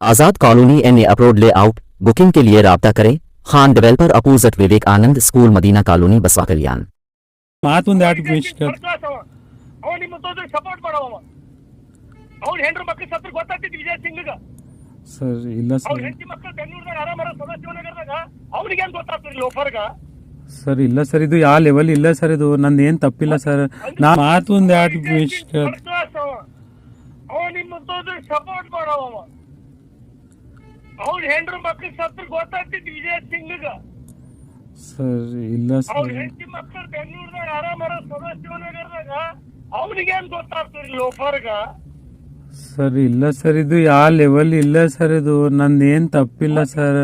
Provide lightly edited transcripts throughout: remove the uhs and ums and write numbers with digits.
आजाद colony NA approved layout booking के लिए राब्ता करें। Khan developer opposite Vivekananda school Madina colony Basava Kalyan. ಮಾತೊಂದು ಯಾಕೆ ಮಿಸ್ಟರ್ ಅವ ನಿಮ್ಮ ಸಪೋರ್ಟ್ ಮಾಡವ ಅವ್ರ ಹೆಂಡ್ರ ಮಕ್ಕಳ ಸತ್ರ ಗೊತ್ತಾಗ್ತಿತ್ತು ವಿಜಯ್ ಸಿಂಗ್ಗ ಸರ್ ಇಲ್ಲ ಅವ್ರ ಸರ್ ಹೆಂಡತಿ ಮಕ್ಕಳು ಬೆಂಗಳೂರದಾಗ ಆರಾಮರ ಸದಾಶಿವನಗರದಾಗ ಅವ್ರಿಗೆ ಏನ್ ಗೊತ್ತಾಗ್ತದೆ ಲೋಫರ್ಗ ಸರ್ ಇಲ್ಲ ಸರ್ ಇದು ಯಾವ ಲೆವೆಲ್ ಇಲ್ಲ ಸರ್ ಇದು ನಂದು ಏನ್ ತಪ್ಪಿಲ್ಲ ಸರ್ ನಾ ಮಾತೊಂದು ಯಾಕೆ ಮಿಸ್ಟರ್ ಅವ ನಿಮ್ಮ ಸಪೋರ್ಟ್ ಮಾಡವ ಅವ್ರ ಹೆಂಡ್ರ ಮಕ್ಕಳ ಸತ್ರ ಗೊತ್ತಾಗ್ತಿತ್ತು ವಿಜಯ್ ಸಿಂಗ್ಗ ಸರ್ ಇಲ್ಲ ಅವ್ರ ಸರ್ ಹೆಂಡತಿ ಮಕ್ಕಳು ಬೆಂಗಳೂರದಾಗ ಆರಾಮರ ಸದಾಶಿವನಗರದಾಗ ಅವ್ರಿಗೆ ಏನ್ ಗೊತ್ತಾಗ್ತದೆ ಲೋಫರ್ಗ ಸರ್ ಇಲ್ಲ ಸರ್ ಇದು ಯಾವ ಲೆವೆಲ್ ಇಲ್ಲ ಸರ್ ಇದು ನಂದು ಏನ್ ತಪ್ಪಿಲ್ಲ ಸರ್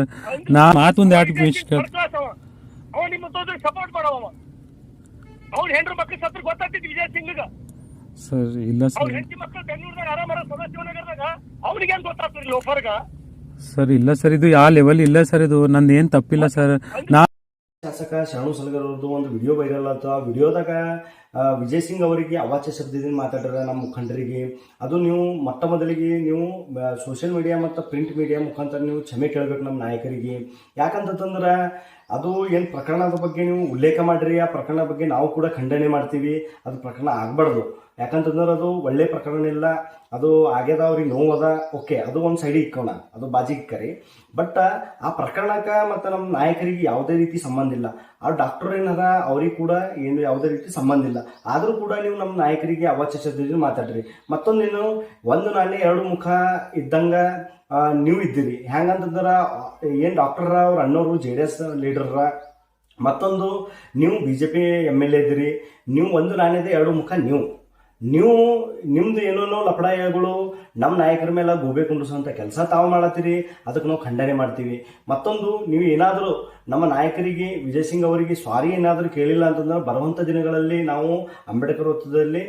ನಾ ಮಾತೊಂದು ಯಾಕೆ ಮಿಸ್ಟರ್ ಅವ ನಿಮ್ಮ ಸಪೋರ್ಟ್ ಮಾಡವ ಅವ್ರ ಹೆಂಡ್ರ ಮಕ್ಕಳ ಸತ್ರ ಗೊತ್ತಾಗ್ತಿತ್ತು ವಿಜಯ್ ಸಿಂಗ್ಗ ಸರ್ ಇಲ್ಲ ಅವ್ರ ಸರ್ ಹೆಂಡತಿ ಮಕ್ಕಳು ಬೆಂಗಳೂರದಾಗ ಆರಾಮರ ಸದಾಶಿವನಗರದಾಗ ಅವ್ರಿಗೆ ಏನ್ ಗೊತ್ತಾಗ್ತದೆ ಲೋಫರ್ಗ ಸರ್ ಇಲ್ಲ ಸರ್ ಇದು ಯಾವ ಲೆವೆಲ್ ಇಲ್ಲ ಸರ್ ಇದು ನಂದು ಏನ್ ತಪ್ಪಿಲ್ಲ ಸರ್ ನಾ ಶಾಸಕ ಶರಣು ಸಲಗರ್ ಅವ್ರದ್ದು ಒಂದು ವಿಡಿಯೋ ವೈರಲ್ ಆಯ್ತು. ಆ ವಿಡಿಯೋದಾಗ ವಿಜಯ್ ಸಿಂಗ್ ಅವರಿಗೆ ಅವಾಚ್ಯ ಶಬ್ದದಿಂದ ಮಾತಾಡ್ಯಾರ ನಮ್ಮ ಮುಖಂಡರಿಗೆ. ಅದು ನೀವು ಮೊಟ್ಟ ಮೊದಲಿಗೆ ನೀವು ಸೋಷಿಯಲ್ ಮೀಡಿಯಾ ಮತ್ತು ಪ್ರಿಂಟ್ ಮೀಡಿಯಾ ಮುಖಾಂತರ ನೀವು ಕ್ಷಮೆ ಕೇಳಬೇಕು ನಮ್ಮ ನಾಯಕರಿಗೆ. ಯಾಕಂತಂದ್ರೆ ಅದು ಏನು ಪ್ರಕರಣದ ಬಗ್ಗೆ ನೀವು ಉಲ್ಲೇಖ ಮಾಡಿರಿ, ಆ ಪ್ರಕರಣದ ಬಗ್ಗೆ ನಾವು ಕೂಡ ಖಂಡನೆ ಮಾಡ್ತೀವಿ. ಅದು ಪ್ರಕರಣ ಆಗಬಾರ್ದು. ಯಾಕಂತಂದ್ರೆ ಅದು ಒಳ್ಳೆ ಪ್ರಕರಣ ಇಲ್ಲ, ಅದು ಆಗ್ಯದ ಅವ್ರಿಗೆ ನೋವದ, ಓಕೆ, ಅದು ಒಂದು ಸೈಡಿಗೆ ಇಕ್ಕೋಣ, ಅದು ಬಾಜಿಗೆ ಕರಿ. ಬಟ್ ಆ ಪ್ರಕರಣಕ್ಕೆ ಮತ್ತು ನಮ್ಮ ನಾಯಕರಿಗೆ ಯಾವುದೇ ರೀತಿ ಸಂಬಂಧ ಇಲ್ಲ. ಆ ಡಾಕ್ಟರ್ ಏನಾರ ಅವ್ರಿಗೆ ಕೂಡ ಏನು ಯಾವುದೇ ರೀತಿ ಸಂಬಂಧ ಇಲ್ಲ. ಆದರೂ ಕೂಡ ನೀವು ನಮ್ಮ ನಾಯಕರಿಗೆ ಅವಾಚ್ಯ ಶಬ್ದದಿಂದ ಮಾತಾಡ್ರಿ. ಮತ್ತೊಂದು ನೀನು ಒಂದು ನಾಣ್ಯ ಎರಡು ಮುಖ ಇದ್ದಂಗೆ ನೀವು ಇದ್ದೀರಿ. ಹೆಂಗಂತಂದ್ರೆ ಏನು ಡಾಕ್ಟರ್ ಅವ್ರ ಅಣ್ಣವರು JDS ಲೀಡರ್ರ, ಮತ್ತೊಂದು ನೀವು BJP MLA ಇದ್ದೀರಿ. ನೀವು ಒಂದು ನಾಣ್ಯದ ಎರಡು ಮುಖ. ನೀವು ನಿಮ್ದು ಏನೇನೋ ಲಪಡಾಯಗಳು ನಮ್ಮ ನಾಯಕರ ಮೇಲೆ ಗೋಬೆ ಕುಂಡಿಸುವಂಥ ಕೆಲಸ ತಾವು ಮಾಡತ್ತೀರಿ. ಅದಕ್ಕೆ ನಾವು ಖಂಡನೆ ಮಾಡ್ತೀವಿ. ಮತ್ತೊಂದು, ನೀವು ಏನಾದರೂ ನಮ್ಮ ನಾಯಕರಿಗೆ ವಿಜಯ್ ಸಿಂಗ್ ಅವರಿಗೆ ಸಾರಿ ಏನಾದರೂ ಕೇಳಿಲ್ಲ ಅಂತಂದ್ರೆ ಬರುವಂಥ ದಿನಗಳಲ್ಲಿ ನಾವು ಅಂಬೇಡ್ಕರ್ ವೃತ್ತದಲ್ಲಿ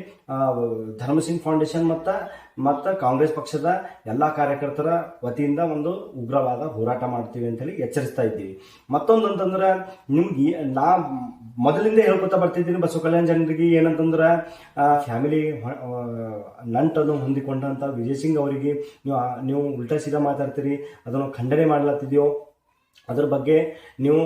ಧರ್ಮಸಿಂಗ್ ಫೌಂಡೇಶನ್ ಮತ್ತು ಕಾಂಗ್ರೆಸ್ ಪಕ್ಷದ ಎಲ್ಲ ಕಾರ್ಯಕರ್ತರ ವತಿಯಿಂದ ಒಂದು ಉಗ್ರವಾದ ಹೋರಾಟ ಮಾಡ್ತೀವಿ ಅಂತೇಳಿ ಎಚ್ಚರಿಸ್ತಾ ಇದ್ದೀವಿ. ಮತ್ತೊಂದು ಅಂತಂದ್ರೆ, ನಿಮ್ಗೆ ನಾ ಮೊದಲಿಂದ ಹೇಳ್ಕೊತಾ ಬರ್ತಿದ್ದೀನಿ ಬಸವ ಕಲ್ಯಾಣ ಜನರಿಗೆ ಏನಂತಂದ್ರೆ, ಫ್ಯಾಮಿಲಿ ನಂಟನ್ನು ಹೊಂದಿಕೊಂಡಂಥ ವಿಜಯ್ ಸಿಂಗ್ ಅವರಿಗೆ ನೀವು ಉಲ್ಟಾ ಸೀದಾ ಮಾತಾಡ್ತೀರಿ. ಅದನ್ನು ಖಂಡನೆ ಮಾಡ್ಲತ್ತಿದೆಯೋ, ಅದ್ರ ಬಗ್ಗೆ ನೀವು